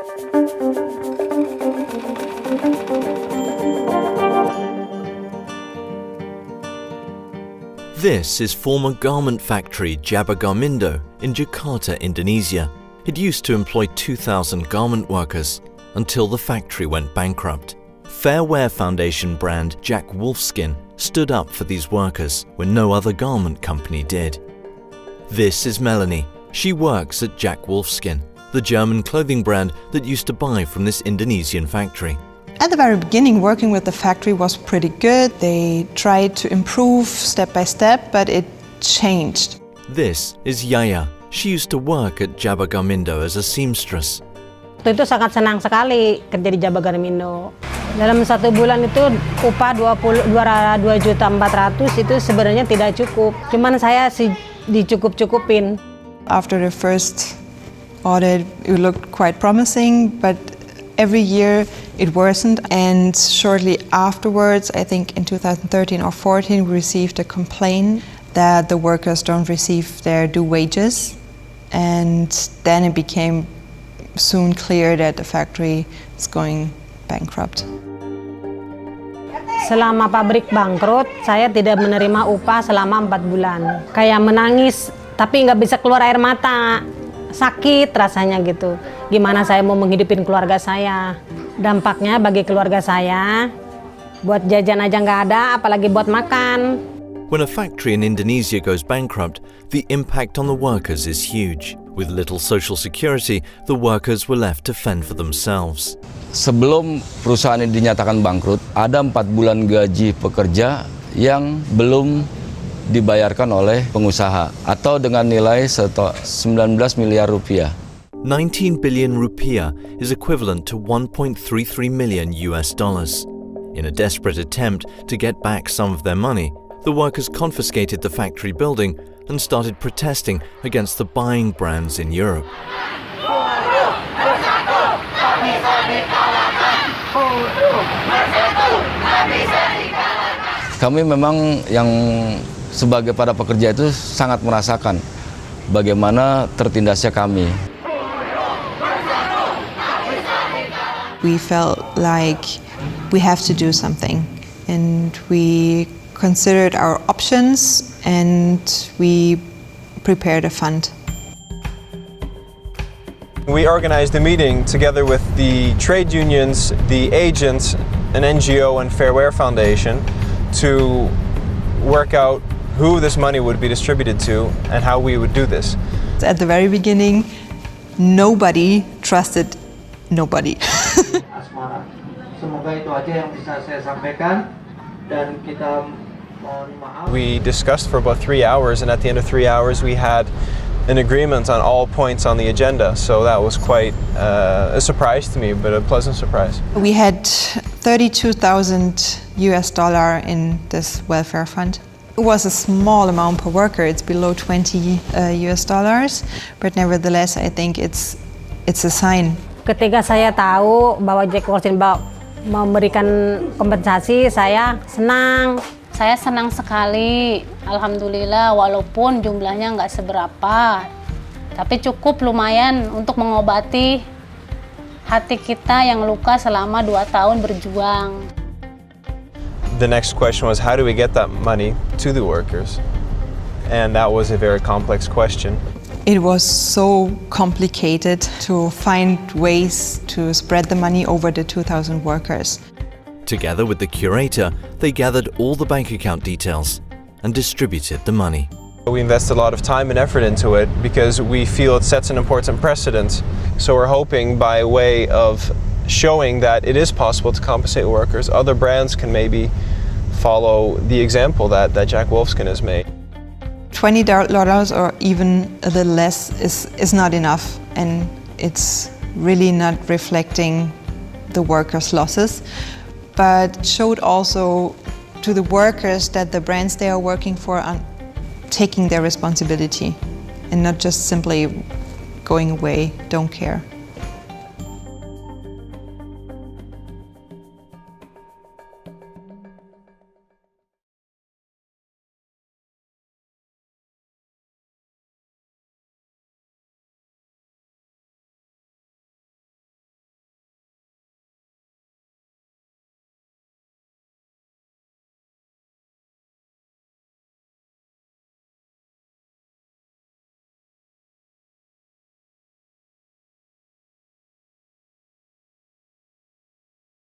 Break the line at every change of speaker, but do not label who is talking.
This is former garment factory Jaba Garmindo in Jakarta, Indonesia. It used to employ 2,000 garment workers until the factory went bankrupt. Fair wear foundation brand Jack Wolfskin stood up for these workers when no other garment company did. This is Melanie. She works at Jack Wolfskin, the German clothing brand that used to buy from this Indonesian factory.
At the very beginning, working with the factory was pretty good. They tried to improve step by step, but it changed.
This is Yaya. She used to work at Jaba Garmindo as a seamstress.
Waktu itu sangat senang sekali kerja di Jaba Garmindo. Dalam 1 bulan itu upah 2.400.000 itu sebenarnya tidak cukup. Cuman saya sih dicukup-cukupin.
After the first audit, it looked quite promising, but every year it worsened, and shortly afterwards, I think in 2013 or 14, we received a complaint that the workers don't receive their due wages, and then it became soon clear that the factory is going bankrupt.
Selama pabrik bangkrut, saya tidak menerima upah selama 4 bulan. Kayak menangis, tapi nggak bisa keluar air mata. Sakit rasanya gitu. Gimana saya mau menghidupin keluarga saya? Dampaknya bagi keluarga saya, buat jajan aja nggak ada, apalagi buat makan.
When a factory in Indonesia goes bankrupt, the impact on the workers is huge. With little social security, the workers were left to fend for themselves.
Sebelum perusahaan ini dinyatakan bangkrut, ada 4 bulan gaji pekerja yang belum dibayarkan oleh pengusaha atau dengan nilai 19 miliar rupiah.
19 billion rupiah is equivalent to $1.33 million. In a desperate attempt to get back some of their money, the workers confiscated the factory building and started protesting against the buying brands in Europe.
Kami memang yang sebagai para pekerja itu sangat merasakan bagaimana tertindasnya kami.
We felt like we have to do something, and we considered our options, and we prepared a fund.
We organized a meeting together with the trade unions, the agents, an NGO, and Fair Wear Foundation to work out who this money would be distributed to and how we would do this.
At the very beginning, nobody trusted nobody.
Semoga itu aja yang bisa saya sampaikan, dan kita mohon maaf.
We discussed for about 3 hours, and at the end of 3 hours we had an agreement on all points on the agenda, so that was quite a surprise to me, but a pleasant surprise.
We had $32,000 in this welfare fund. It was a small amount per worker. It's below $20, but nevertheless, I think it's a sign.
Ketika saya tahu bahwa Jack Wolfskin memberikan kompensasi, saya senang.
Saya senang sekali, alhamdulillah, walaupun jumlahnya nggak seberapa, tapi cukup lumayan untuk mengobati hati kita yang luka selama 2 tahun berjuang.
The next question was, how do we get that money to the workers? And that was a very complex question.
It was so complicated to find ways to spread the money over the 2,000 workers.
Together with the curator, they gathered all the bank account details and distributed the money.
We invested a lot of time and effort into it because we feel it sets an important precedent. So we're hoping by way of showing that it is possible to compensate workers, other brands can maybe follow the example that Jack Wolfskin has made.
$20 or even a little less is not enough, and it's really not reflecting the workers' losses, but showed also to the workers that the brands they are working for are taking their responsibility and not just simply going away, don't care.